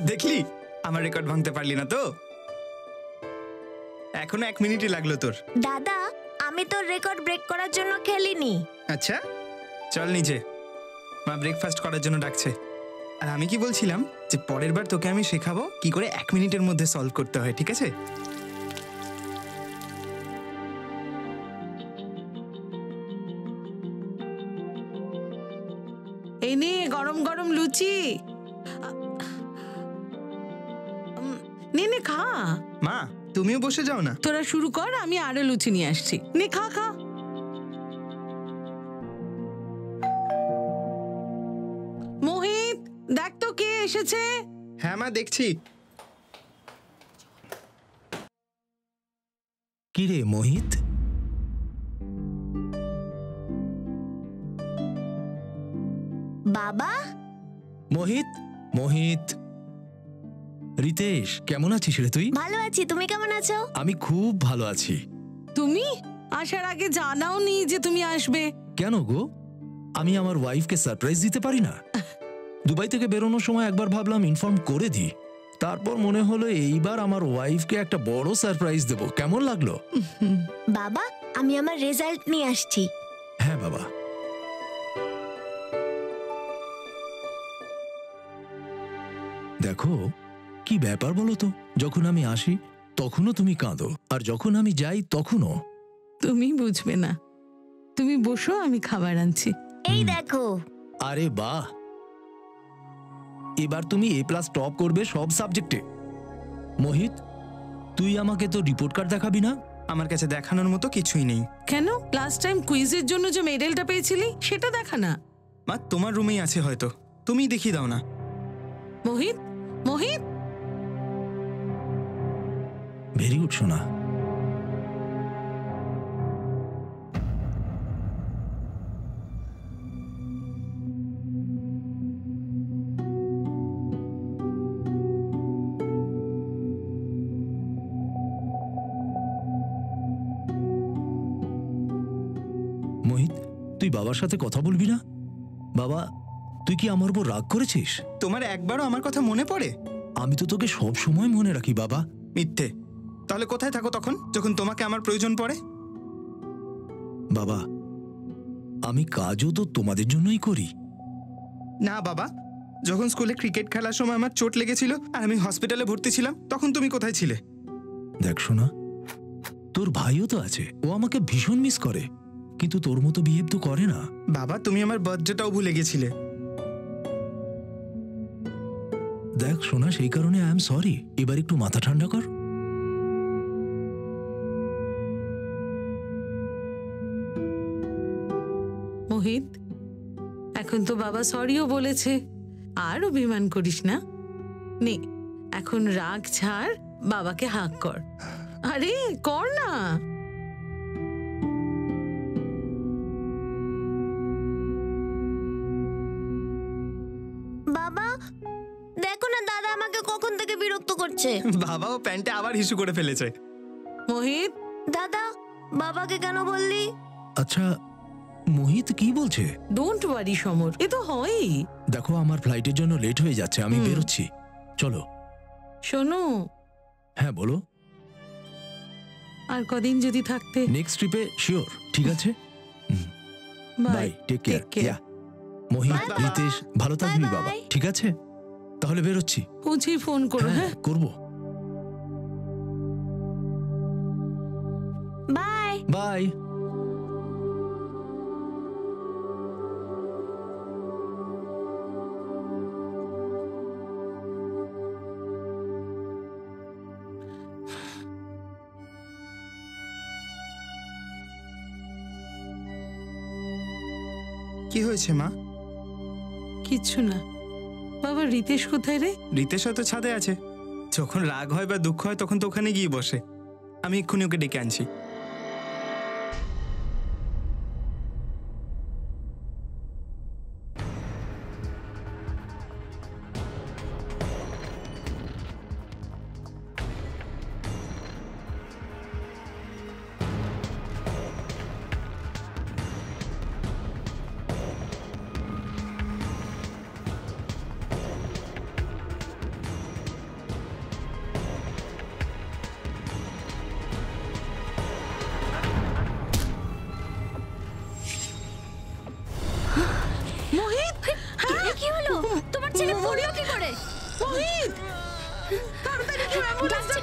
দেখলি আমার রেকর্ড ভাঙতে পারলি না তো? এখনো 1 মিনিটই লাগলো তোর। দাদা, আমি তোর রেকর্ড ব্রেক করার জন্য খেলিনি। আচ্ছা চল নিচে, মা ব্রেকফাস্ট করার জন্য ডাকছে। আর আমি কি বলছিলাম যে পরের বার তোকে আমি শেখাবো কি করে 1 মিনিটের মধ্যে সলভ করতে হয়, ঠিক আছে? এই নে গরম গরম লুচি, নে নে খা। মা তুমিও বসে যাও না। তোরা শুরু কর, আমি আরো লুচি নিয়ে আসছি। নে খা খা। মোহিত, দেখ তো কে এসেছে। হ্যাঁ মা দেখছি। কি রে মোহিত? বাবা, মোহিত, মোহিত, রিতেশ, কেমন আছিস রে তুই? ভালো আছি, তুমি কেমন আছো? আমি খুব ভালো আছি। তুমি আসার আগে জানাওনি যে তুমি আসবে। কেন গো, আমি আমার ওয়াইফকে সারপ্রাইজ দিতে পারি না? দুবাই থেকে বেরোনোর সময় একবার ভাবলাম ইনফর্ম করে দিই, তারপর মনে হলো এইবার আমার ওয়াইফকে একটা বড় সারপ্রাইজ দেব। কেমন লাগলো? বাবা, আমি আমার রেজাল্ট নিয়ে আসছি। হ্যাঁ বাবা। দেখো কি ব্যাপার বলো তো, যখন আমি আসি তখনও তুমি কাঁদো, আর যখন আমি যাই তখনও। তুমি বুঝবে না। তুমি বসো, আমি খাবার আনছি। এই দেখো। আরে বাহ, এবার তুমি A+ টপ করবে সব সাবজেক্টে। মোহিত, তুই আমাকে তো রিপোর্ট কার্ড দেখাবি না? আমার কাছে দেখানোর মতো কিছুই নেই। কেন? লাস্ট টাইম কুইজের জন্য যে মেডেলটা পেয়েছিলি সেটা দেখা না। মা তোমার রুমেই আছে হয়তো, তুমিই দেখিয়ে দাও না। মোহিত, মোহিত। ভেরি গুড সোনা। মোহিত, তুই বাবার সাথে কথা বলবি না? বাবা, তুই কি আমার উপর রাগ করেছিস? তোমার একবারও আমার কথা মনে পড়ে? আমি তো তোকে সব সময় মনে রাখি বাবা। মিথ্যে। তাহলে কোথায় থাকো তখন, যখন তোমাকে আমার প্রয়োজন পড়ে? বাবা, আমি কাজও তো তোমাদের জন্যই করি। না বাবা, যখন স্কুলে ক্রিকেট খেলার সময় আমার চোট লেগেছিল আর আমি হসপিটালে ভর্তি ছিলাম, তখন তুমি কোথায় ছিলে? দেখ শোনা, তোর ভাইও তো আছে, ও আমাকে ভীষণ মিস করে, কিন্তু তোর মতো বিহেভ তো করে না। বাবা, তুমি আমার বার্থডেটাও ভুলে গেছিলে। দেখ শোনা, সেই কারণে আই এম সরি। এবার একটু মাথা ঠান্ডা কর। মোহিত, এখন তো বাবা সরিও বলেছে, আর অভিমান করিস না। নে, এখন রাগ ছাড়, বাবাকে হাক কর। আরে কর না। বাবা, দেখো না দাদা আমাকে কখন থেকে বিরক্ত করছে। বাবা, ও প্যান্টে আবার হিসু করে ফেলেছে। মোহিত, দাদা, বাবাকে কেন বললি? আচ্ছা, মোহিত কি বলছে? ডোন্ট ওয়ারি সমর, এ তো হয়ই। দেখো আমার ফ্লাইটের জন্য লেট হয়ে যাচ্ছে, আমি বেরোচ্ছি। চলো। শোনো, হ্যাঁ বলো। আর কদিন যদি থাকতে। নেক্সট ট্রিপে শিওর, ঠিক আছে? Bye, take care. Mohit, Bye, bye. Ritesh, ভালো থাকবি Bye, বাবা, bye. ঠিক আছে? তাহলে বেরোচ্ছি। পৌঁছেই ফোন করো। হ্যাঁ, করবো। বাই। বাই। কি হয়েছে মা? কিচ্ছু না। বাবা, রিতেশ কোথায় রে? রিতেশ হয়তো ছাদে আছে। যখন রাগ হয় বা দুঃখ হয় তখন তো ওখানে গিয়ে বসে। আমি এক্ষুনি ওকে ডেকে আনছি।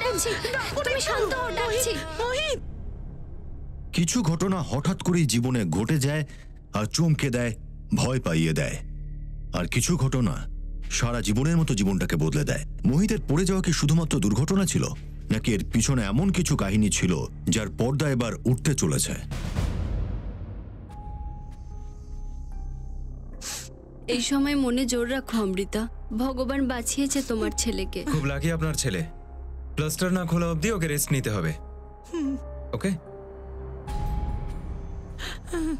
ডাকছি, তুমি শান্ত হও, ডাকছি। মোহিত, কিছু ঘটনা হঠাৎ করেই জীবনে ঘটে যায় আর চমকে দেয়, ভয় পাইয়ে দেয়। আর কিছু ঘটনা সারা জীবনের মতো জীবনটাকে বদলে দেয়। মোহিতের পড়ে যাওয়া কি শুধুমাত্র দুর্ঘটনা ছিল, নাকি এর পিছনে এমন কিছু কাহিনী ছিল যার পর্দা এবার উঠতে চলেছে? এই সময় মনে জোর রাখো অমৃতা, ভগবান বাঁচিয়েছে তোমার ছেলেকে। খুব লাকি আপনার ছেলে। প্লাস্টার না খোলা অবধি ওকে রেস্ট নিতে হবে। ওকে?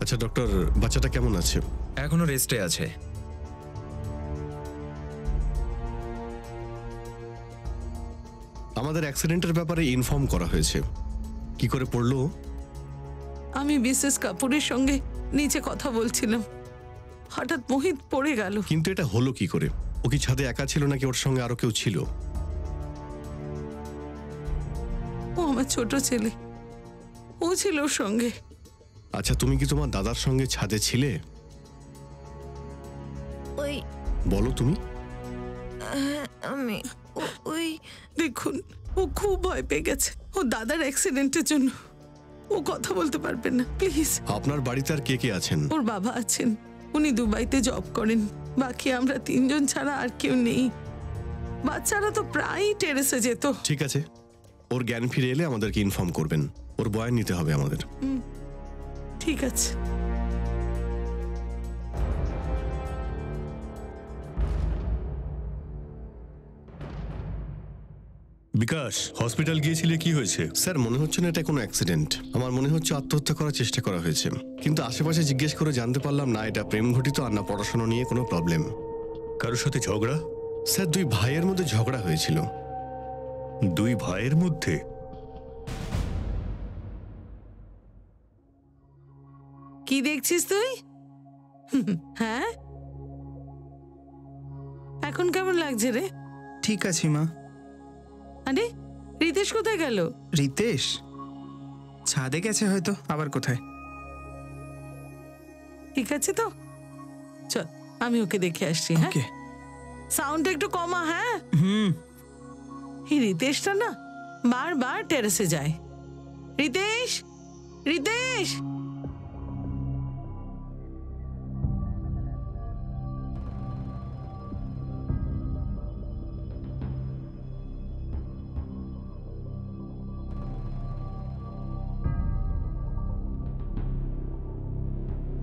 আচ্ছা ডক্টর, বাচ্চাটা কেমন আছে? এখনো রেস্টে আছে। আমাদের অ্যাক্সিডেন্টের ব্যাপারে ইনফর্ম করা হয়েছে। কি করে পড়লো? আমি মিসেস কাপুরের সঙ্গে নিচে কথা বলছিলাম, হঠাৎ মোহিত পড়ে গেল। কিন্তু এটা হলো কি করে? ও কি ছাদে একা ছিল নাকি ওর সঙ্গে আরো কেউ ছিল? ও আমার ছোট ছেলে, ও ছিল ওর সঙ্গে। আচ্ছা, তুমি কি তোমার দাদার সঙ্গে ছাদে ছিলে? ওই বলো তুমি। আমি ওই দেখুন, ও খুব ভয় পেয়ে গেছে ও দাদার অ্যাক্সিডেন্টের জন্য। ও কথা বলতে পারবে না, প্লিজ। আপনার বাড়িতে আর কে কে আছেন? ওর বাবা আছেন, উনি দুবাইতে জব করেন। বাকি আমরা তিনজন ছাড়া আর কেউ নেই। বাচ্চারা তো প্রায়ই টেরেসে যেত। ঠিক আছে, ওর জ্ঞান ফিরে এলে আমাদেরকে ইনফর্ম করবেন। ওর বয়ান নিতে হবে আমাদের। ঠিক আছে। বিকাশ, হসপিটাল গিয়েছিলে, কি হয়েছে? স্যার, মনে হচ্ছে না এটা কোনো অ্যাক্সিডেন্ট। আমার মনে হচ্ছে আত্মহত্যা করার চেষ্টা করা হয়েছে। কিন্তু আশেপাশে জিজ্ঞেস করে জানতে পারলাম না এটা প্রেম ঘটিত আর না পড়াশোনা নিয়ে কোনো প্রবলেম। কারোর সাথে ঝগড়া? স্যার, দুই ভাইয়ের মধ্যে ঝগড়া হয়েছিল। দুই ভাইয়ের মধ্যে? কি দেখছিস তুই? হ্যাঁ, এখন কেমন লাগছে রে? ঠিক আছি মা। আরে রিতেশ কোথায় গেল? রিতেশ ছাদে গেছে হয়তো, আবার কোথায়। ঠিক আছে তো, চল আমি ওকে দেখে আসছি। হ্যাঁ, ওকে। সাউন্ডটা একটু কমা। হ্যাঁ, হুম। এই রিতেশটা না বারবার টেরেসে যায়। রিতেশ, রিতেশ।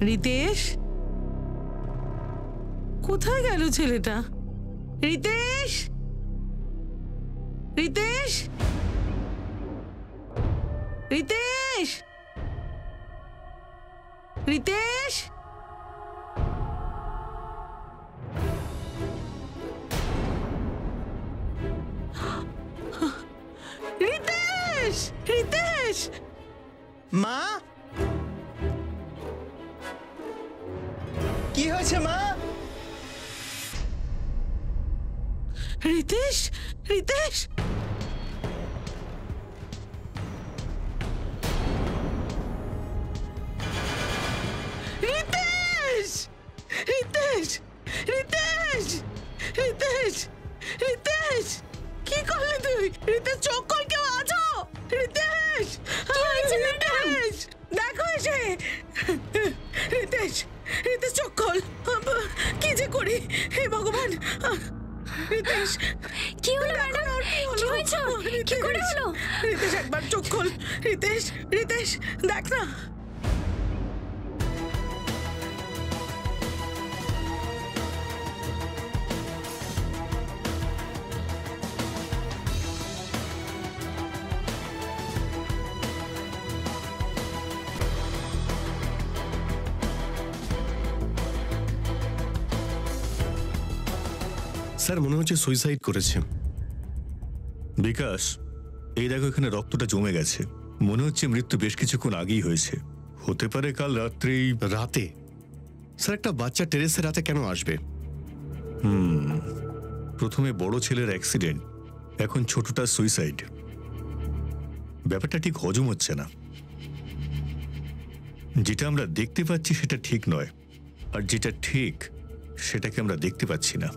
রিতেশ, কোথায় গেল ছেলেটা? রিতেশ, রিতেশ, রিতেশ, রিতেশ। রিতেশ, রিতেশ। মা, কি হয়েছে মা? রিতেশ, রিতেশ। রিতেশ, রিতেশ, রিতেশ, রিতেশ, রিতেশ। কি করলি তুই? রিতেশ, চোখ খোল, কেউ আছো? রিতেশ, রিতেশ, দেখো এসে। রিতেশ, রিতেশ, চোখ খোল। কি যে করি, হে ভগবান। রিতেশ, কি হলো ম্যাডাম? কি হয়েছে? কি করে হলো? রিতেশ, একবার চোখ খোল। রিতেশ, রিতেশ, দেখ না। স্যার, মনে হচ্ছে সুইসাইড করেছে। বিকাশ, এই দেখো, এখানে রক্তটা জমে গেছে। মনে হচ্ছে মৃত্যু বেশ কিছুক্ষণ আগেই হয়েছে। হতে পারে কাল রাত্রেই। রাতে? স্যার, একটা বাচ্চা টেরেসে রাতে কেন আসবে? প্রথমে বড় ছেলের অ্যাক্সিডেন্ট, এখন ছোটটা সুইসাইড। ব্যাপারটা ঠিক হজম হচ্ছে না। যেটা আমরা দেখতে পাচ্ছি সেটা ঠিক নয়, আর যেটা ঠিক সেটাকে আমরা দেখতে পাচ্ছি না।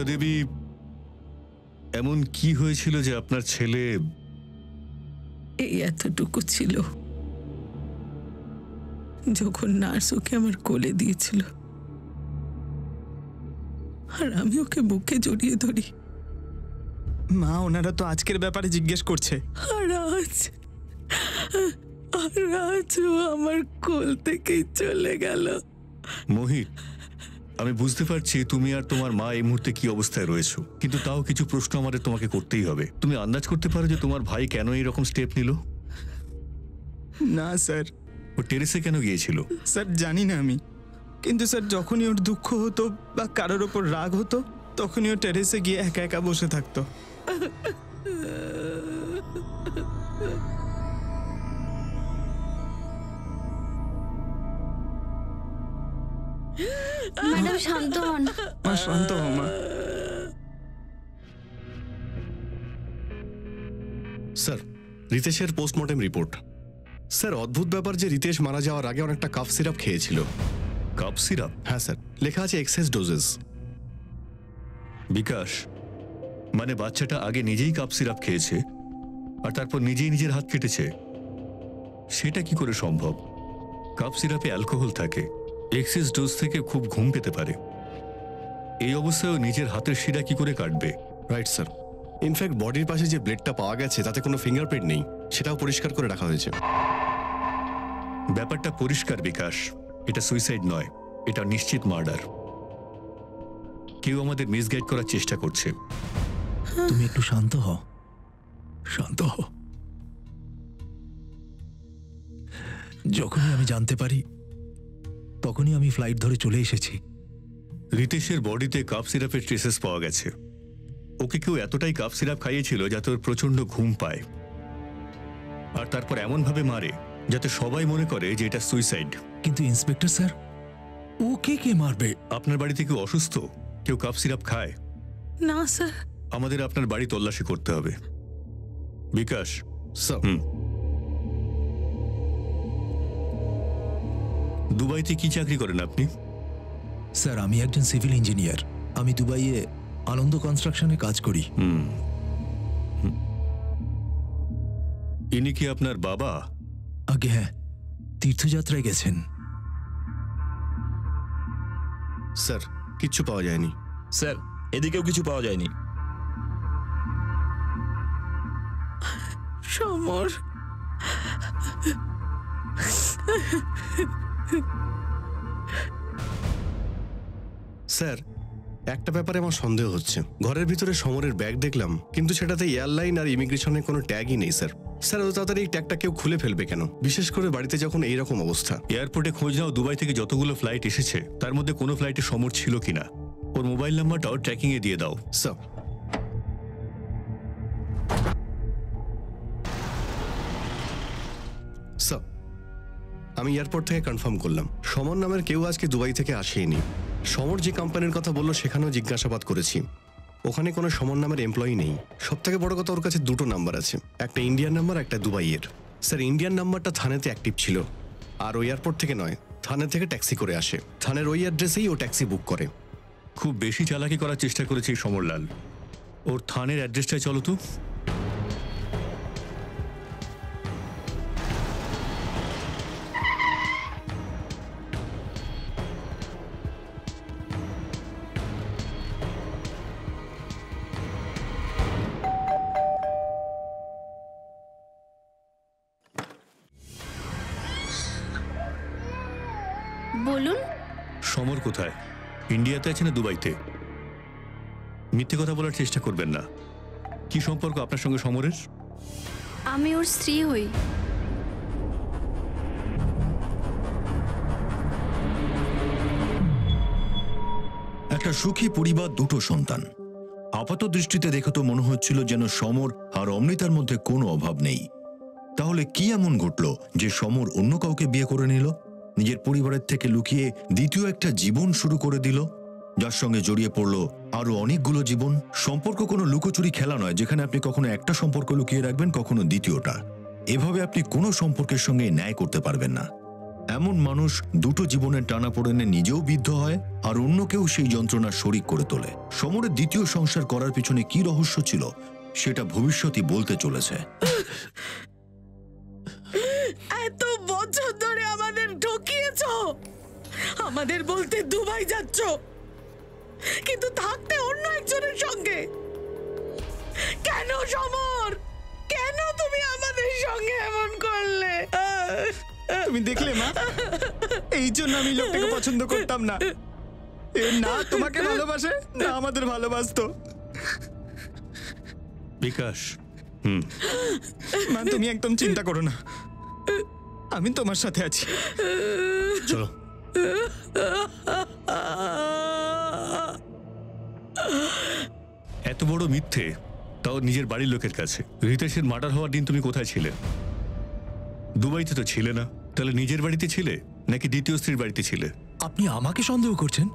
অমৃতা দেবী, এমন কি হয়েছিল যে আপনার ছেলে? এই এতটুকু ছিল, যখন নার্স ওকে আমার কোলে দিয়েছিল আর আমি ওকে বুকে জড়িয়ে ধরি, মা ওনারা তো আজকের ব্যাপারে জিজ্ঞেস করছে। আর আজ ও আমার কোল থেকেই চলে গেল। মোহিত, আমি বুঝতে পারছি তুমি আর তোমার মা এই মুহূর্তে কি অবস্থায় রয়েছো, কিন্তু তাও কিছু প্রশ্ন আমাদের তোমাকে করতেই হবে। তুমি আন্দাজ করতে পারো যে তোমার ভাই কেন এইরকম স্টেপ নিল? না স্যার। ও টেরেসে কেন গিয়েছিল? স্যার জানি না আমি, কিন্তু স্যার যখনই ওর দুঃখ হতো বা কারোর ওপর রাগ হতো তখনই ও টেরেসে গিয়ে একা একা বসে থাকতো। ম্যাডাম শান্ত হন। মা শান্ত হও মা। Sir, রিতেশের postmortem report. স্যার, অদ্ভুত ব্যাপার যে রিতেশ মারা যাওয়ার আগে অনেকটা কাফ সিরাপ খেয়েছিল। Cough syrup? হ্যাঁ স্যার, লেখা আছে এক্সেস ডোজেস। বিকাশ, মানে বাচ্চাটা আগে নিজেই কাপ সিরাপ খেয়েছে আর তারপর নিজেই নিজের হাত কেটেছে? সেটা কি করে সম্ভব? কাপ সিরাপে অ্যালকোহল থাকে, এক্সেস ডোজ থেকে খুব ঘুম পেতে পারে। এই অবস্থায় নিজের হাতের শিরা কি করে কাটবে? Right sir. ইনফ্যাক্ট বডির পাশে যে ব্লেডটা পাওয়া গেছে তাতে কোনো ফিঙ্গারপ্রিন্ট নেই, সেটাও পরিষ্কার করে রাখা হয়েছে। ব্যাপারটা পরিষ্কার বিকাশ, এটা সুইসাইড নয়, এটা নিশ্চিত মার্ডার। কেউ আমাদের মিসগাইড করার চেষ্টা করছে। তুমি একটু শান্ত হও, শান্ত হও। যখনই আমি জানতে পারি তখনই আমি ফ্লাইট ধরে চলে এসেছি। রিতেশের বডিতে কাপ সিরাপের ট্রেসেস পাওয়া গেছে। ওকে কেউ এতটাই কাপ সিরাপ খাইয়েছিল যাতে ওর প্রচন্ড ঘুম পায়, আর তারপর এমন ভাবে মারে যাতে সবাই মনে করে যে এটা সুইসাইড। কিন্তু ইন্সপেক্টর স্যার, ওকে কে মারবে? আপনার বাড়িতে কেউ অসুস্থ, কেউ কাপ সিরাপ খায়? না স্যার। আমাদের আপনার বাড়ি তল্লাশি করতে হবে। বিকাশ। স্যার। দুবাইতে কি চাকরি করেন আপনি? স্যার, আমি একজন সিভিল ইঞ্জিনিয়ার। আমি দুবাইয়ে আনন্দ কনস্ট্রাকশনে কাজ করি। ইনি কি আপনার বাবা? আগে হ্যাঁ, তীর্থযাত্রায় গেছেন। স্যার, কিচ্ছু পাওয়া যায়নি। স্যার, এদিকেও কিছু পাওয়া যায়নি। সমর, স্যার, একটা ব্যাপারে আমার সন্দেহ হচ্ছে। ঘরের ভিতরে সমরের ব্যাগ দেখলাম, কিন্তু সেটাতে এয়ারলাইন আর ইমিগ্রেশনের কোনো ট্যাগই নেই। স্যার, এত তাড়াতাড়ি এই ট্যাগটা কেউ খুলে ফেলবে কেন, বিশেষ করে বাড়িতে যখন এইরকম অবস্থা? এয়ারপোর্টে খোঁজ নাও, দুবাই থেকে যতগুলো ফ্লাইট এসেছে তার মধ্যে কোনো ফ্লাইটে সমর ছিল কিনা। ওর মোবাইল নাম্বারটাও ট্র্যাকিং এ দিয়ে দাও। স্যার। স্যার, আমি এয়ারপোর্ট থেকে কনফার্ম করলাম সমর নামের কেউ আজকে দুবাই থেকে আসেনি। সমর যে কোম্পানির কথা বললো সেখানেও জিজ্ঞাসাবাদ করেছি, ওখানে কোনো সমর নামের এমপ্লয়ি নেই। সব থেকে বড় কথা, ওর কাছে দুটো নাম্বার আছে, একটা ইন্ডিয়ান নাম্বার, একটা দুবাইয়ের। স্যার, ইন্ডিয়ান নাম্বারটা থানেতে অ্যাক্টিভ ছিল, আর ওই এয়ারপোর্ট থেকে নয়, থানে থেকে ট্যাক্সি করে আসে। থানের ওই অ্যাড্রেসেই ও ট্যাক্সি বুক করে। খুব বেশি চালাকি করার চেষ্টা করেছে এই সমরলাল। ওর থানের অ্যাড্রেসটাই চলো তো। বলুন। সমর কোথায়? ইন্ডিয়াতে আছে না দুবাইতে? মিথ্যে কথা বলার চেষ্টা করবেন না। কি সম্পর্ক আপনার সঙ্গে সমরের? আমি ওর স্ত্রী হই। একটা সুখী পরিবার, দুটো সন্তান। আপাত দৃষ্টিতে দেখে তো মনে হচ্ছিল যেন সমর আর অমৃতার মধ্যে কোনো অভাব নেই। তাহলে কি এমন ঘটল যে সমর অন্য কাউকে বিয়ে করে নিল, নিজের পরিবারের থেকে লুকিয়ে দ্বিতীয় একটা জীবন শুরু করে দিল, যার সঙ্গে জড়িয়ে পড়ল আরো অনেকগুলো জীবন? সম্পর্ক কোনো লুকোচুরি খেলা নয় যেখানে আপনি কখনো একটা সম্পর্ক লুকিয়ে রাখবেন, কখনো দ্বিতীয়টা। এভাবে আপনি কোনো সম্পর্কের সঙ্গে ন্যায় করতে পারবেন না। এমন মানুষ দুটো জীবনের টানাপোড়েনে নিজেও বিদ্ধ হয় আর অন্যকেও সেই যন্ত্রণার শরিক করে তোলে। সমরের দ্বিতীয় সংসার করার পিছনে কি রহস্য ছিল সেটা ভবিষ্যতই বলতে চলেছে। এত বছর ধরে আমাদের ঠকিয়েছ, আমাদের বলতে দুবাই যাচ্ছ, কিন্তু থাকতে অন্য একজনের সঙ্গে। কেন সমর, কেন তুমি আমাদের সঙ্গে এমন করলে? তুমি দেখলে মা, এই জন্য আমি লোকটাকে পছন্দ করতাম না। এ না তোমাকে ভালোবাসে না আমাদের ভালোবাসতো। বিকাশ, মা তুমি একদম চিন্তা করো না, আমি তোমার সাথে আছি। চলো। এত বড় মিথ্যে, তাও নিজের বাড়ির লোকের কাছে। রিতেশের মার্ডার হওয়ার দিন তুমি কোথায় ছিলে? দুবাইতে তো ছিলে না। তাহলে নিজের বাড়িতে ছিলে নাকি দ্বিতীয় স্ত্রীর বাড়িতে ছিলে? আপনি আমাকে সন্দেহ করছেন?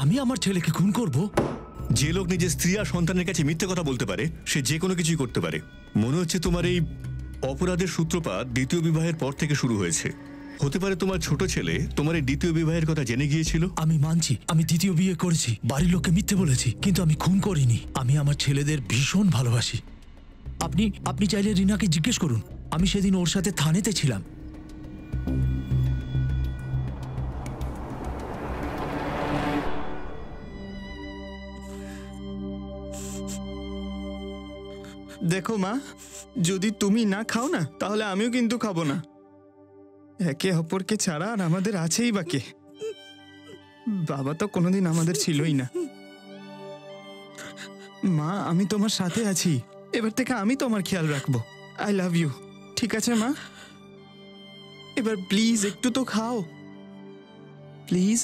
আমি আমার ছেলেকে খুন করব? যে লোক নিজের স্ত্রী আর সন্তানের কাছে মিথ্যে কথা বলতে পারে সে যে কোনো কিছুই করতে পারে। মনে হচ্ছে তোমার এই অপরাধের সূত্রপাত দ্বিতীয় বিবাহের পর থেকে শুরু হয়েছে। হতে পারে তোমার ছোট ছেলে তোমার এই দ্বিতীয় বিবাহের কথা জেনে গিয়েছিল। আমি মানছি আমি দ্বিতীয় বিয়ে করেছি, বাড়ির লোককে মিথ্যে বলেছি, কিন্তু আমি খুন করিনি। আমি আমার ছেলেদের ভীষণ ভালোবাসি। আপনি চাইলে রিনাকে জিজ্ঞেস করুন, আমি সেদিন ওর সাথে থানেতে ছিলাম। দেখো মা, যদি তুমি না খাও না তাহলে আমিও কিন্তু খাবো না। একে অপরকে ছাড়া আর আমাদের আছেই বা কে? বাবা তো কোনোদিন আমাদের ছিলই না। মা আমি তোমার সাথে আছি, এবার থেকে আমি তোমার খেয়াল রাখবো। আই লাভ ইউ, ঠিক আছে মা? এবার প্লিজ একটু তো খাও, প্লিজ।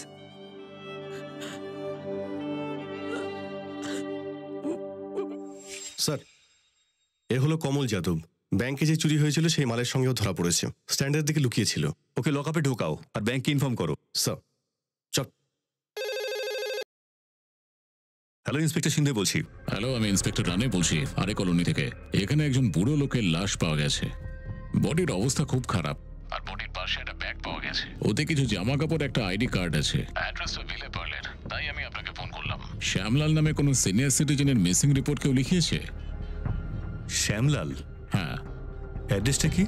স্যার, এ হলো কমল যাদব। ব্যাংকে যে চুরি হয়েছিল সেই মালের সঙ্গেও ধরা পড়েছে। স্ট্যান্ডের দিকে লুকিয়েছিল। ওকে লকআপে ঢোকাও আর ব্যাংকে ইনফর্ম করো। স্যার, চল। হ্যালো, ইন্সপেক্টর সিন্ধে বলছি। হ্যালো, আমি ইন্সপেক্টর রানে বলছি, আরে কলোনি থেকে। এখানে একজন বুড়ো লোকের লাশ পাওয়া গেছে। বডির অবস্থা খুব খারাপ, আর বডির পাশে একটা ব্যাগ পাওয়া গেছে। ওতে কিছু জামা কাপড়, একটা আইডি কার্ড আছে। অ্যাড্রেসটা ভিলে পার্লের, তাই আমি আপনাকে ফোন করলাম। শ্যামলাল নামে কোনো সিনিয়র সিটিজেনের মিসিং রিপোর্ট কেউ লিখিয়েছে? শ্যামলাল? হ্যাঁ। অ্যাড্রেসটা কি?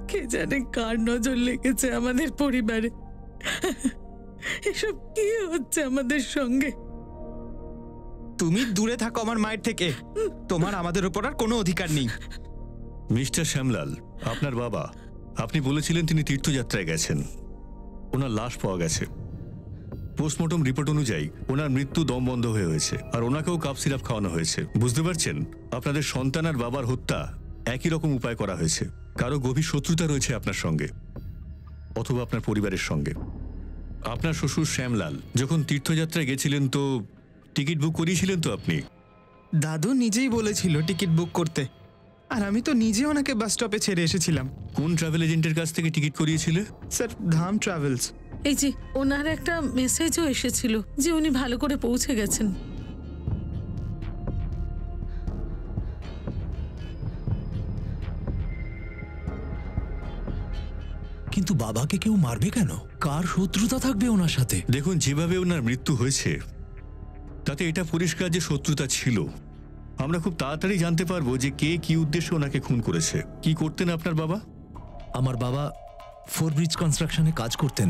কে জানে কার নজর লেগেছে আমাদের পরিবারে। এসব কি হচ্ছে আমাদের সঙ্গে? তুমি দূরে থাকো আমার মায়ের থেকে, তোমার আমাদের উপর আর কোনো অধিকার নেই। মিস্টার শ্যামলাল, আপনার বাবা, আপনি বলেছিলেন তিনি তীর্থযাত্রায় গেছেন। ওনার লাশ পাওয়া গেছে। পোস্টমর্টম রিপোর্ট অনুযায়ী ওনার মৃত্যু দম বন্ধ হয়ে হয়েছে, আর ওনাকেও কাপ সিরাপ খাওয়ানো হয়েছে। বুঝতে পারছেন, আপনাদের সন্তান আর বাবার হত্যা একই রকম উপায় করা হয়েছে। কারো গভীর শত্রুতা রয়েছে আপনার সঙ্গে অথবা আপনার পরিবারের সঙ্গে। আপনার শ্বশুর শ্যামলাল যখন তীর্থযাত্রায় গেছিলেন তো টিকিট বুক করিয়েছিলেন তো আপনি? দাদু নিজেই বলেছিল টিকিট বুক করতে, আর আমি তো নিজে ওনাকে বাস স্টপে ছেড়ে এসেছিলাম। কোন ট্রাভেল এজেন্টের কাছ থেকে টিকিট করিয়েছিলে? স্যার, ধাম ট্রাভেলস। এই যে ওনার একটা মেসেজও এসেছিল যে উনি ভালো করে পৌঁছে গেছেন। কিন্তু বাবাকে কেউ মারবে কেন? কার শত্রুতা থাকবে ওনার সাথে? দেখুন, যেভাবে ওনার মৃত্যু হয়েছে তাতে এটা পরিষ্কার যে শত্রুতা ছিল। আমরা খুব তাড়াতাড়ি জানতে পারবো যে কে কি উদ্দেশ্যে ওনাকে খুন করেছে। কি করতেন আপনার বাবা? আমার বাবা ফোরব্রিজ কনস্ট্রাকশনে কাজ করতেন।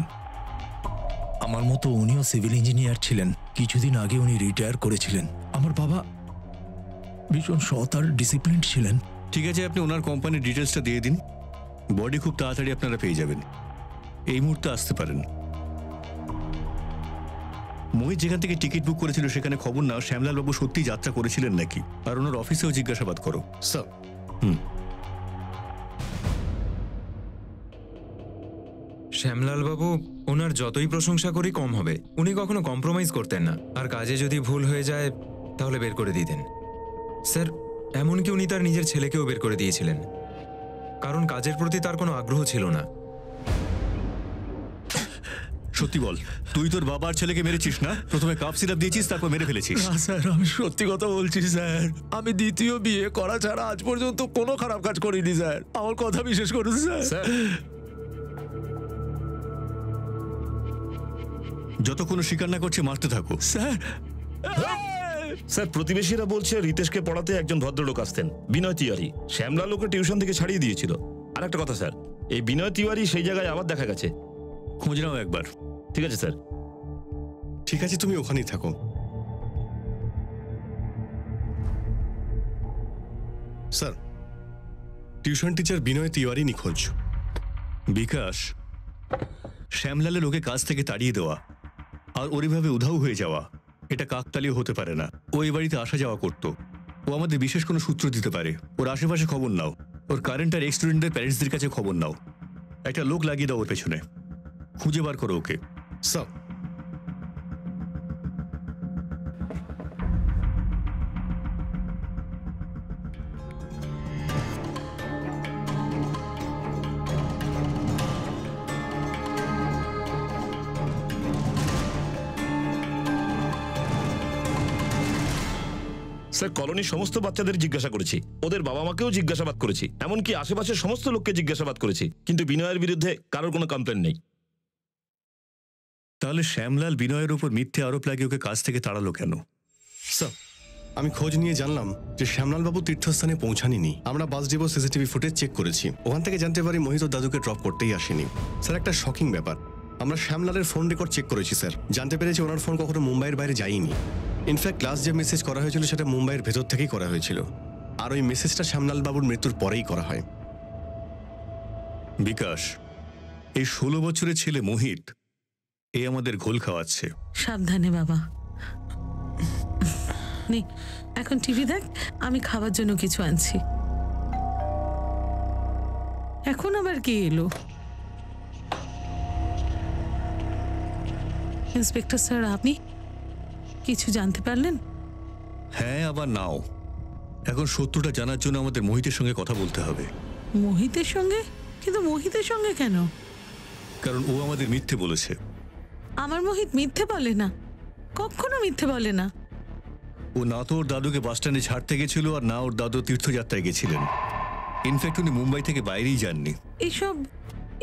আমার মতো উনিও সিভিল ইঞ্জিনিয়ার ছিলেন। কিছুদিন আগে উনি রিটায়ার করেছিলেন। আমার বাবা ভীষণ সৎ আর ডিসিপ্লিন ছিলেন। ঠিক আছে, আপনি ওনার কোম্পানির ডিটেলসটা দিয়ে দিন। বডি খুব তাড়াতাড়ি আপনারা পেয়ে যাবেন। এই মুহূর্তে আসতে পারেন। মোহিত যেখান থেকে টিকিট বুক করেছিল সেখানে খবর নাও শ্যামলাল বাবু সত্যি যাত্রা করেছিলেন নাকি, আর ওনার অফিসেও জিজ্ঞাসাবাদ করো। স্যার। শ্যামলাল বাবু, ওনার যতই প্রশংসা করি কম হবে। উনি কখনো কম্প্রোমাইজ করতেন না, আর কাজে যদি ভুল হয়ে যায় তাহলে বের করে দিতেন। স্যার, এমনকি উনি তার নিজের ছেলেকেও বের করে দিয়েছিলেন। কারণ কাজের প্রতি তার কোনো আগ্রহ ছিল না। সত্যি বল, তুই তোর বাবার ছেলেকে মেরেছিস না? প্রথমে কাপ সিরাপ দিয়েছিস, তারপর মেরে ফেলেছিস। না স্যার, আমি সত্যি কথা বলছি স্যার। আমি দ্বিতীয় বিয়ে করা ছাড়া আজ পর্যন্ত কোনো খারাপ কাজ করিনি স্যার। আমার কথা বিশেষ করুন স্যার। যতক্ষণ স্বীকার না করছে মারতে থাকো। স্যার স্যার, প্রতিবেশীরা বলছে রিতেশকে পড়াতে একজন ভদ্রলোক আসতেন, বিনয় তিওয়ারি। শ্যামলাল ওকে টিউশন থেকে ছাড়িয়ে দিয়েছিল। আর একটা কথা স্যার, এই বিনয় তিওয়ারি সেই জায়গায় আবার দেখা গেছে। খোঁজ নাও একবার। ঠিক আছে স্যার। ঠিক আছে, তুমি ওখানেই থাকো। স্যার, টিউশন টিচার বিনয় তিওয়ারি নিখোঁজ। বিকাশ, শ্যামলালের ওকে কাজ থেকে তাড়িয়ে দেওয়া আর ওইভাবে উধাও হয়ে যাওয়া, এটা কাকতালীয় হতে পারে না। ও এই বাড়িতে আসা যাওয়া করতো। ও আমাদের বিশেষ কোনো সূত্র দিতে পারে। ওর আশেপাশে খবর নাও, ওর কারেন্ট আর এক্স-স্টুডেন্টদের প্যারেন্টসদের কাছে খবর নাও। একটা লোক লাগিয়ে দাও ওর পেছনে, খুঁজে বার করো ওকে। স্যার, স্যার, কলোনির সমস্ত বাচ্চাদের জিজ্ঞাসা করেছি, ওদের বাবা মাকেও জিজ্ঞাসাবাদ করেছি, এমনকি আশেপাশের সমস্ত লোককে জিজ্ঞাসাবাদ করেছি, কিন্তু বিনয়ের বিরুদ্ধে কারোর কোনো কমপ্লেন নেই। তাহলে শ্যামলাল বিনয়ের উপর মিথ্যে আরোপ লাগিয়ে ওকে কাজ থেকে তাড়ালো কেন? স্যার, আমি খোঁজ নিয়ে জানলাম যে শ্যামলালবাবু তীর্থস্থানে পৌঁছাননি। আমরা bus depot CCTV footage check করেছি, ওখান থেকে জানতে পারি মোহিত ওর দাদুকে ড্রপ করতেই আসেনি। স্যার, একটা শকিং ব্যাপার, আমরা শ্যামলালের ফোন রেকর্ড চেক করেছি স্যার, জানতে পেরেছি ওনার ফোন কখনো মুম্বাইয়ের বাইরে যায়নি। ইনফ্যাক্ট লাস্ট যে মেসেজ করা হয়েছিল সেটা মুম্বাইয়ের ভেতর থেকেই করা হয়েছিল, আর ওই মেসেজটা শ্যামলালবাবুর মৃত্যুর পরেই করা হয়। বিকাশ, এই 16 বছরের ছেলে মোহিত এ আমাদের ঘোল খাওয়াচ্ছে। সাবধানে বাবা। নে এখন টিভি দেখ, আমি খাবার জন্য কিছু আনছি। এখন আবার কে এলো? ইন্সপেক্টর স্যার, আপনি কিছু জানতে পারলেন? হ্যাঁ, আবার নাও। এখন সত্যটা জানার জন্য আমাদের মোহিতের সঙ্গে কথা বলতে হবে। মোহিতের সঙ্গে? কিন্তু মোহিতের সঙ্গে কেন? কারণ ও আমাদের মিথ্যে বলেছে। আমার মোহিত মিথ্যে বলে না, কখনো মিথ্যে বলে না। ও না তো ওর দাদুকে বাস স্ট্যান্ডে ছাড়তে গেছিল, আর না ওর দাদু তীর্থযাত্রায় গেছিলেন। ইনফ্যাক্ট উনি মুম্বাই থেকে বাইরেই যাননি। এসব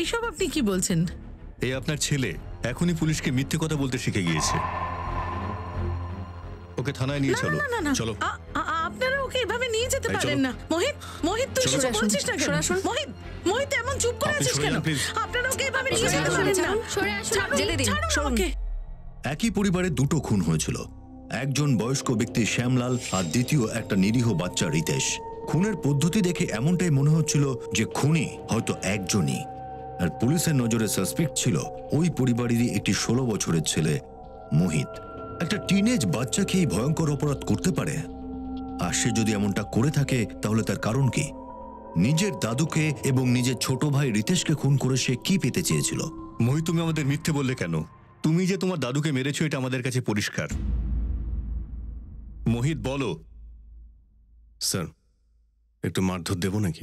এসব আপনি কি বলছেন? এই আপনার ছেলে এখনই পুলিশকে মিথ্যে কথা বলতে শিখে গিয়েছে। ওকে থানায় নিয়ে চলো। চলো। আপনারা ওকে এভাবে নিয়ে যেতে পারেন না। মোহিত, মোহিত তুই কিছু বলছিস না কেন? মোহিত, মোহিত এমন চুপ করে আছিস কেন? আপনারা ওকে এভাবে নিয়ে যেতে পারেন না। সরে আসুন, যেতে দিন। ছাড়ুন ওকে। একই পরিবারে দুটো খুন হয়েছিল, একজন বয়স্ক ব্যক্তি শ্যামলাল আর দ্বিতীয় একটা নিরীহ বাচ্চা রিতেশ। খুনের পদ্ধতি দেখে এমনটাই মনে হচ্ছিল যে খুনি হয়তো একজনই, আর পুলিশের নজরে সাসপেক্ট ছিল ওই পরিবারেরই একটি 16 বছরের ছেলে মোহিত। একটা টিনেজ বাচ্চাকে এই ভয়ঙ্কর অপরাধ করতে পারে? আর সে যদি এমনটা করে থাকে তাহলে তার কারণ কি? নিজের দাদুকে এবং নিজের ছোট ভাই রিতেশকে খুন করে সে কি পেতে চেয়েছিল? মোহিত, তুমি আমাদের মিথ্যে বললে কেন? তুমি যে তোমার দাদুকে মেরেছো এটা আমাদের কাছে পরিষ্কার। মোহিত বলো। স্যার, একটু মারধর দেবো নাকি?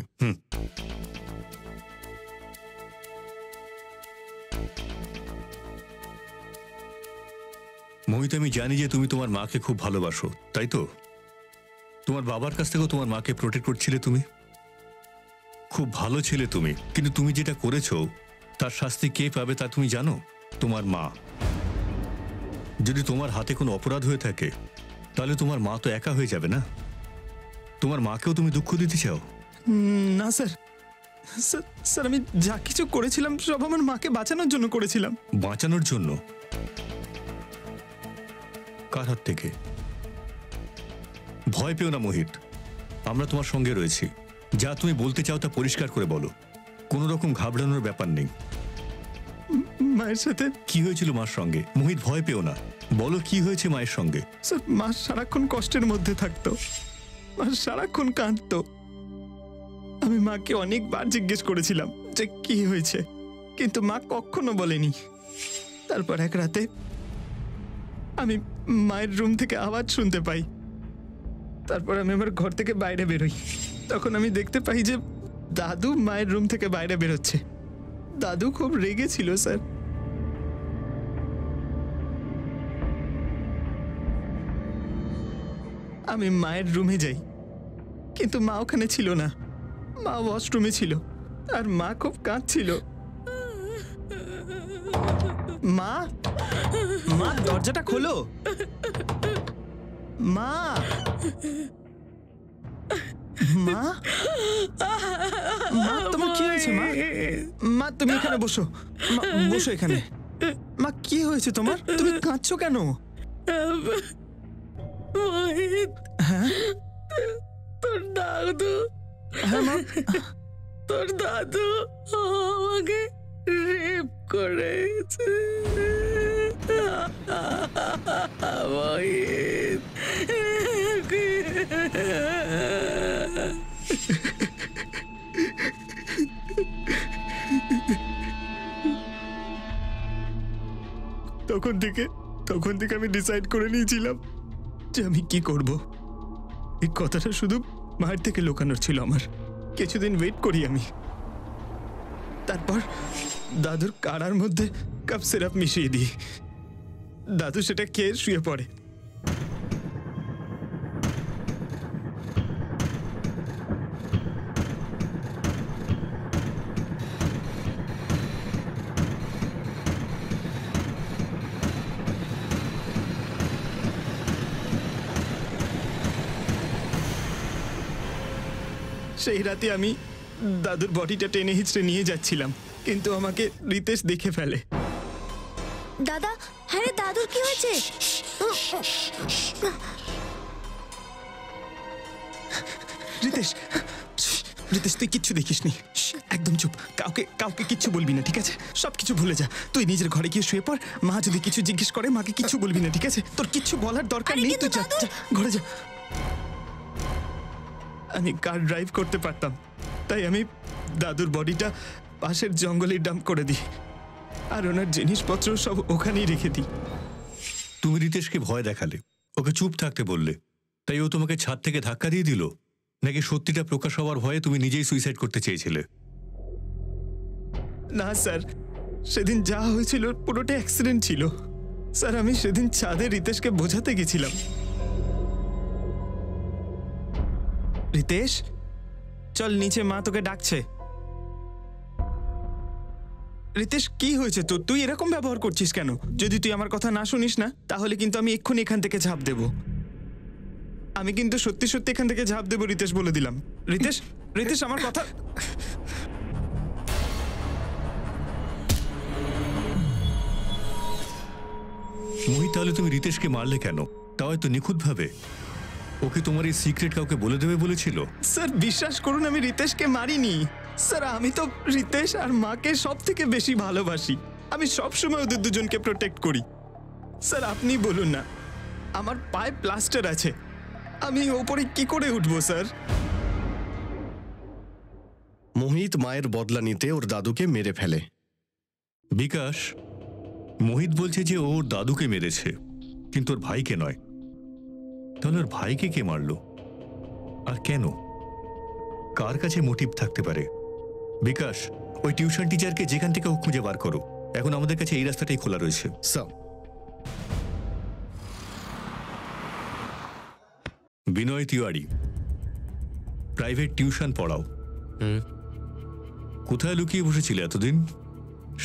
মোহিত, আমি জানি যে তুমি তোমার মাকে খুব ভালোবাসো, তাই তো? তোমার বাবার কাছ থেকেও তোমার মাকে প্রোটেক্ট করছিলে তুমি। খুব ভালো ছেলে তুমি, কিন্তু তুমি যেটা করেছো তার শাস্তি কে পাবে তা তুমি জানো? তোমার মা। যদি তোমার হাতে কোনো অপরাধ হয়ে থাকে তাহলে তোমার মা তো একা হয়ে যাবে না? তোমার মাকেও তুমি দুঃখ দিতে চাও? না স্যার, স্যার আমি যা কিছু করেছিলাম সব আমার মাকে বাঁচানোর জন্য করেছিলাম। বাঁচানোর জন্য? কার হাত থেকে? ভয় পেও না মোহিত, আমরা তোমার সঙ্গে রয়েছি। যা তুমি বলতে চাও তা পরিষ্কার করে বলো, কোনো রকম ঘাবড়ানোর ব্যাপার নেই। মায়ের সাথে কি হয়েছিল মার সঙ্গে? মোহিত, ভয় পেও না, বলো কি হয়েছে মায়ের সঙ্গে। স্যার, মা সারাক্ষণ কষ্টের মধ্যে থাকতো, মা সারাক্ষণ কাঁদতো। আমি মাকে অনেকবার জিজ্ঞেস করেছিলাম যে কি হয়েছে, কিন্তু মা কখনো বলেনি। তারপর এক রাতে আমি মায়ের রুম থেকে আওয়াজ শুনতে পাই। তারপর আমি আমার ঘর থেকে বাইরে বেরোই, তখন আমি দেখতে পাই যে দাদু মায়ের রুম থেকে বাইরে বেরোচ্ছে। দাদু খুব রেগে ছিল স্যার। আমি মায়ের রুমে যাই, কিন্তু মা ওখানে ছিল না। মা ওয়াশরুমে ছিল, আর মা খুব কাঁদছিল। মা, মা দরজাটা খোলো। মা, মা, মা তোমার কি হয়েছে? মা, মা তুমি এখানে বসো। মা, বসো এখানে। মা কি হয়েছে তোমার? তুমি কাঁদছো কেন? হ্যাঁ, তোর দাদু, হ্যাঁ মা, তোর দাদু আমাকে রেপ করেছে। তখন থেকে আমি ডিসাইড করে নিয়েছিলাম যে আমি কি করব। এই কথাটা শুধু মায়ের থেকে লুকানোর ছিল আমার। কিছুদিন ওয়েট করি আমি, তারপর দাদুর কাড়ার মধ্যে কাপ সিরাপ মিশিয়ে দিই। দাদু সেটা খেয়ে শুয়ে পড়ে। সেই রাতে আমি দাদুর বডিটা টেনে হিচড়ে নিয়ে যাচ্ছিলাম, কিন্তু আমাকে রিতেশ দেখে ফেলে। দাদা, হ্যাঁ রে, দাদুর কি হয়েছে? রিতেশ, রিতেশ তুই কিচ্ছু দেখিসনি, একদম চুপ। কাউকে কিচ্ছু বলবি না, ঠিক আছে? সবকিছু ভুলে যা। তুই নিজের ঘরে গিয়ে শুয়ে পড়। মা যদি কিছু জিজ্ঞেস করে মাকে কিচ্ছু বলবি না, ঠিক আছে? তোর কিচ্ছু বলার দরকার নেই। তুই যা, ঘরে যা। আমি কার ড্রাইভ করতে পারতাম, তাই আমি দাদুর বডিটা পাশের জঙ্গলে ডাম্প করে দিই, আর ওনার জিনিসপত্র সব ওখানেই রেখে দিই। তুমি রিতেশকে ভয় দেখালে, ওকে চুপ থাকতে বললে, তাই ও তোমাকে ছাদ থেকে ধাক্কা দিয়ে দিল? নাকি সত্যিটা প্রকাশ হওয়ার ভয়ে তুমি নিজেই সুইসাইড করতে চেয়েছিলে? না স্যার, সেদিন যা হয়েছিল পুরোটা অ্যাক্সিডেন্ট ছিল। স্যার, আমি সেদিন ছাদে রিতেশকে বোঝাতে গেছিলাম। রিতেশ, চল নিচে, মা তোকে ডাকছে। রিতেশ, কি হয়েছে তোর? তুই এরকম ব্যবহার করছিস কেন? যদি তুই আমার কথা না শুনিস না, তাহলে কিন্তু আমি এক্ষুনি এখান থেকে ঝাঁপ দেব। আমি কিন্তু সত্যি সত্যি এখান থেকে ঝাঁপ দেবো, রিতেশ, বলে দিলাম। রিতেশ, রিতেশ আমার কথা। মোহিত, তাহলে তুমি রিতেশকে মারলে কেন? তাও এত নিখুঁতভাবে। ওকে তোমার এই সিক্রেট কাউকে বলে দেবে বলেছিল? স্যার, বিশ্বাস করুন, আমি রিতেশকে মারিনি। স্যার, আমি তো রিতেশ আর মাকে সব থেকে বেশি ভালোবাসি। আমি সবসময় ওদের দুজনকে প্রোটেক্ট করি। স্যার, আপনি বলুন না, আমার পায়ে প্লাস্টার আছে, আমি ওপরে কি করে উঠবো স্যার? মোহিত মায়ের বদলা নিতে ওর দাদুকে মেরে ফেলে। বিকাশ, মোহিত বলছে যে ওর দাদুকে মেরেছে, কিন্তু ওর ভাইকে নয়। তাহলে ওর ভাইকে কে মারলো, আর কেন? কার কাছে মোটিভ থাকতে পারে? বিকাশ, ওই টিউশন টিচারকে যেখান থেকে হোক খুঁজে বার করো। এখন আমাদের কাছে এই রাস্তাটাই খোলা রয়েছে। স্যার, বিনয় তিওয়ারি, প্রাইভেট টিউশন পড়াও। কোথায় লুকিয়ে বসেছিলে এতদিন?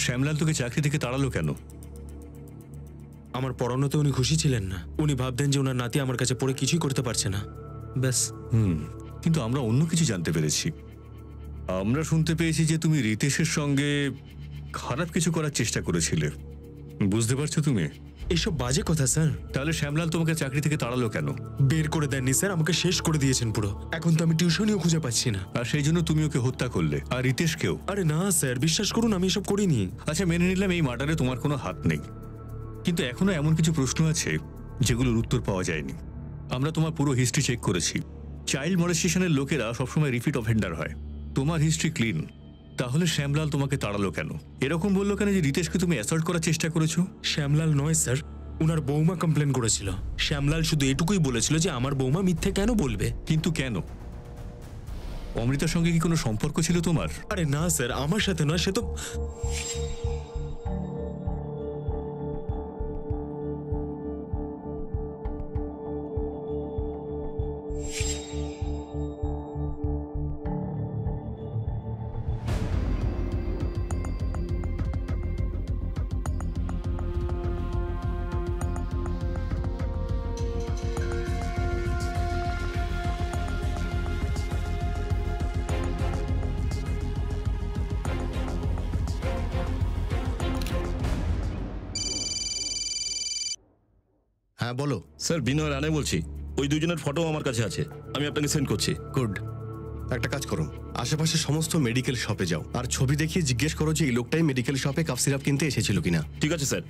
শ্যামলাল তোকে চাকরি থেকে তাড়ালো কেন? আমার পড়ানোতে উনি খুশি ছিলেন না। উনি ভাবতেন যে ওনার নাতি আমার কাছে পড়ে কিছুই করতে পারছে না, ব্যাস। কিন্তু আমরা অন্য কিছু জানতে পেরেছি। আমরা শুনতে পেয়েছি যে তুমি রিতেশের সঙ্গে খারাপ কিছু করার চেষ্টা করেছিলে। বুঝতে পারছো তুমি? এইসব বাজে কথা স্যার। তাহলে শ্যামলাল তোমাকে চাকরি থেকে তাড়ালো কেন? বের করে দেননি স্যার, আমাকে শেষ করে দিয়েছেন পুরো। এখন তো আমি টিউশনিও খুঁজে পাচ্ছি না। আর সেই জন্য তুমি ওকে হত্যা করলে, আর রিতেশকেও। আরে না স্যার, বিশ্বাস করুন, আমি এসব করিনি। আচ্ছা, মেনে নিলাম এই মার্ডারে তোমার কোনো হাত নেই, কিন্তু এখনো এমন কিছু প্রশ্ন আছে যেগুলোর উত্তর পাওয়া যায়নি। আমরা তোমার পুরো হিস্ট্রি চেক করেছি। চাইল্ড মলেস্টেশনের লোকেরা সবসময় রিপিট অফেন্ডার হয়। তোমার হিস্ট্রি ক্লিন। তাহলে শ্যামলাল তোমাকে তাড়ালো কেন? এরকম বললো কেন যে রিতেশকে তুমি অ্যাসল্ট করার চেষ্টা করেছো? শ্যামলাল নয় স্যার, উনার বৌমা কমপ্লেন করেছিল। শ্যামলাল শুধু এটুকুই বলেছিল যে আমার বৌমা মিথ্যে কেন বলবে। কিন্তু কেন? অমৃতার সঙ্গে কি কোনো সম্পর্ক ছিল তোমার? আরে না স্যার, আমার সাথে নয়, সে তো হ্যাঁ বলো। স্যার বিনয় রানে বলছি। ওই দুজনের ফটো আমার কাছে আছে, আমি আপনাকে সেন্ড করছি। গুড। একটা কাজ করো, আশেপাশে সমস্ত মেডিকেল শপে যাও আর ছবি দেখিয়ে জিজ্ঞেস করো যে এই লোকটাই মেডিকেল শপে কাফ সিরাপ কিনতে এসেছিল কিনা। ঠিক আছে sir.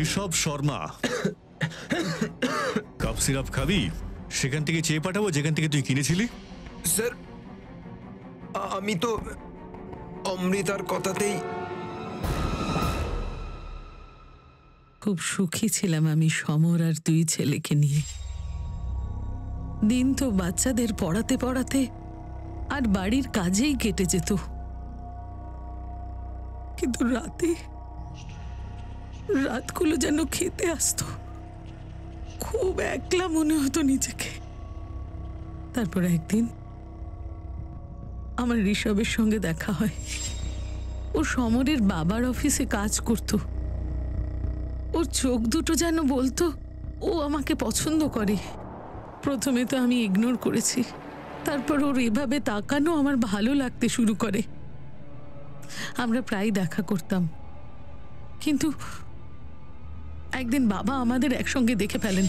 Rishabh Sharma, cough syrup খাবি? সেখান থেকে চেয়ে পাঠাবো যেখান থেকে তুই কিনেছিলি। স্যার আমি তো অমৃতার কথাতেই। খুব সুখী ছিলাম আমি সমর আর দুই ছেলেকে নিয়ে। দিন তো বাচ্চাদের পড়াতে পড়াতে আর বাড়ির কাজেই কেটে যেত, কিন্তু রাতগুলো যেন খেতে আসতো, খুব একলা মনে হতো নিজেকে। তারপর একদিন আমার ঋষভের সঙ্গে দেখা হয়। ও সমরের বাবার অফিসে কাজ করত। ওর চোখ দুটো যেন বলতো ও আমাকে পছন্দ করে। প্রথমে তো আমি ইগনোর করেছি, তারপর ওর এভাবে তাকানো আমার ভালো লাগতে শুরু করে। আমরা প্রায় দেখা করতাম, কিন্তু একদিন বাবা আমাদের একসঙ্গে দেখে ফেলেন।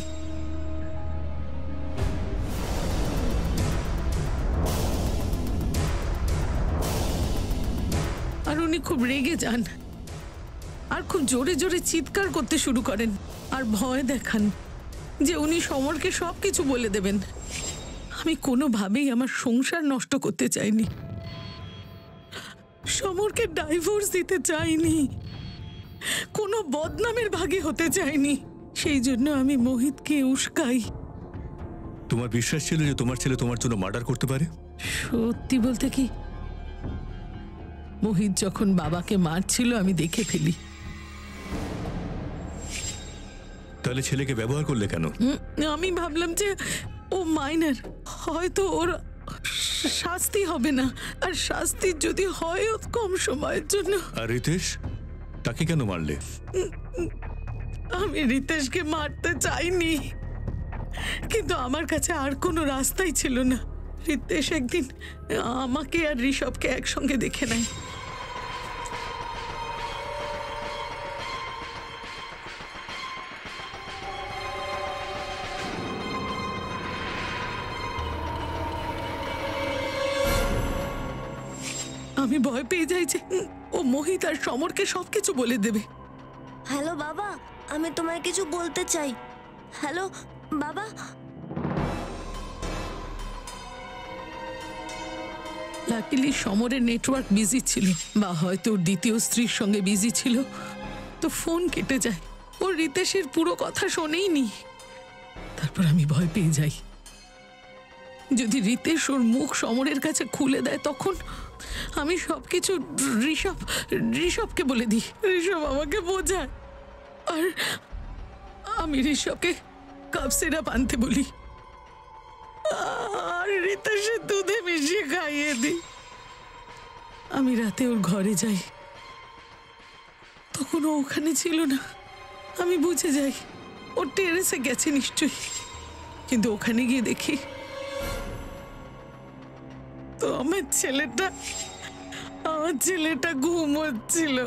আর উনি খুব রেগে যান আর খুব জোরে জোরে চিৎকার করতে শুরু করেন আর ভয় দেখান যে উনি সমরকে সবকিছু বলে দেবেন। আমি কোনোভাবেই আমার সংসার নষ্ট করতে চাইনি, সমরকে ডাইভোর্স দিতে চাইনি, কোনো বদনামের ভাগে হতে চাইনি। সেই জন্য আমি মোহিতকে উস্কাই। তোমার বিশ্বাস ছিল যে তোমার ছেলে তোমার জন্য মার্ডার করতে পারে? সত্যি বলতে কি, মোহিত যখন বাবাকে মারছিল আমি দেখে ফেলি। তাহলে ছেলেকে ব্যবহার করলে কেন? আমি ভাবলাম যে ও মাইনার, হয়তো ওর শাস্তি হবে না, আর শাস্তি যদি হয় কম সময়ের জন্য। আর রিতেশ, তাকে কেন মারলে? আমি রিতেশকে মারতে চাইনি, কিন্তু আমার কাছে আর কোনো রাস্তাই ছিল না। রিতেশ একদিন আমাকে আর ঋষভকে একসঙ্গে দেখে নেয়। আমি ভয় পেয়ে যাই যে ও মোহিত আর সমরকে সবকিছু বলে দেবে। হ্যালো বাবা, আমি তোমায় কিছু বলতে চাই। হ্যালো বাবা। লাকিলি সমরের নেটওয়ার্ক বিজি ছিল, বা হয়তো ওর দ্বিতীয় স্ত্রীর সঙ্গে বিজি ছিল, তো ফোন কেটে যায়। ওর রিতেশের পুরো কথা শোনেইনি। তারপর আমি ভয় পেয়ে যাই, যদি রিতেশ ওর মুখ সমরের কাছে খুলে দেয় তখন আমি সবকিছু ঋষভকে বলে দিই। ঋষভ আমাকে বোঝায় আর আমি ঋষভকে কাপ সিরাপ আনতে বলি আর রিতেশের দুধে মিশিয়ে খাইয়ে দিই। আমি রাতে ওর ঘরে যাই, তখন ও ওখানে ছিল না। আমি বুঝে যাই ও টেরেসে গেছে নিশ্চয়ই, কিন্তু ওখানে গিয়ে দেখি তো আমার ছেলেটা ঘুমোচ্ছিল।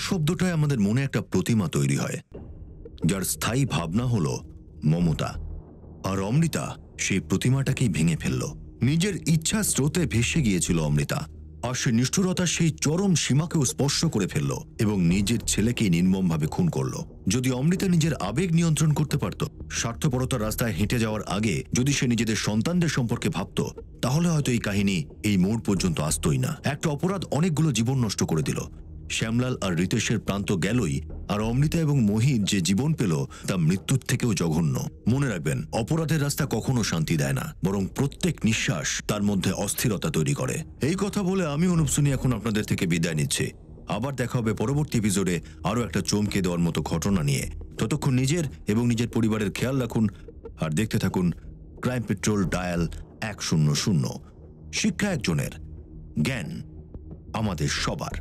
শব্দটায় আমাদের মনে একটা প্রতিমা তৈরি হয়, যার স্থায়ী ভাবনা হলো মমতা। আর অমৃতা সেই প্রতিমাটাকেই ভেঙে ফেলল। নিজের ইচ্ছা স্রোতে ভেসে গিয়েছিল অমৃতা, আর সে নিষ্ঠুরতার সেই চরম সীমাকেও স্পর্শ করে ফেলল এবং নিজের ছেলেকেই নির্মমভাবে খুন করল। যদি অমৃতা নিজের আবেগ নিয়ন্ত্রণ করতে পারত, স্বার্থপরতার রাস্তায় হেঁটে যাওয়ার আগে যদি সে নিজেদের সন্তানদের সম্পর্কে ভাবত, তাহলে হয়তো এই কাহিনী এই মোড় পর্যন্ত আসতই না। একটা অপরাধ অনেকগুলো জীবন নষ্ট করে দিল। শ্যামলাল আর রিতেশের প্রান্ত গেলই, আর অমৃতা এবং মোহিত যে জীবন পেল তা মৃত্যুর থেকেও জঘন্য। মনে রাখবেন, অপরাধের রাস্তা কখনো শান্তি দেয় না, বরং প্রত্যেক নিঃশ্বাস তার মধ্যে অস্থিরতা তৈরি করে। এই কথা বলে আমি অনুপ সুনি এখন আপনাদের থেকে বিদায় নিচ্ছি। আবার দেখা হবে পরবর্তী এপিসোডে আরও একটা চমকে দেওয়ার মতো ঘটনা নিয়ে। ততক্ষণ নিজের এবং নিজের পরিবারের খেয়াল রাখুন আর দেখতে থাকুন ক্রাইম পেট্রোল ডায়াল 100। শিক্ষা একজনের, জ্ঞান আমাদের সবার।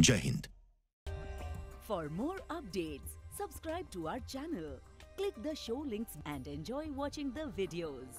জয় Hind. For more updates, subscribe to our channel, click the show links and enjoy watching the videos.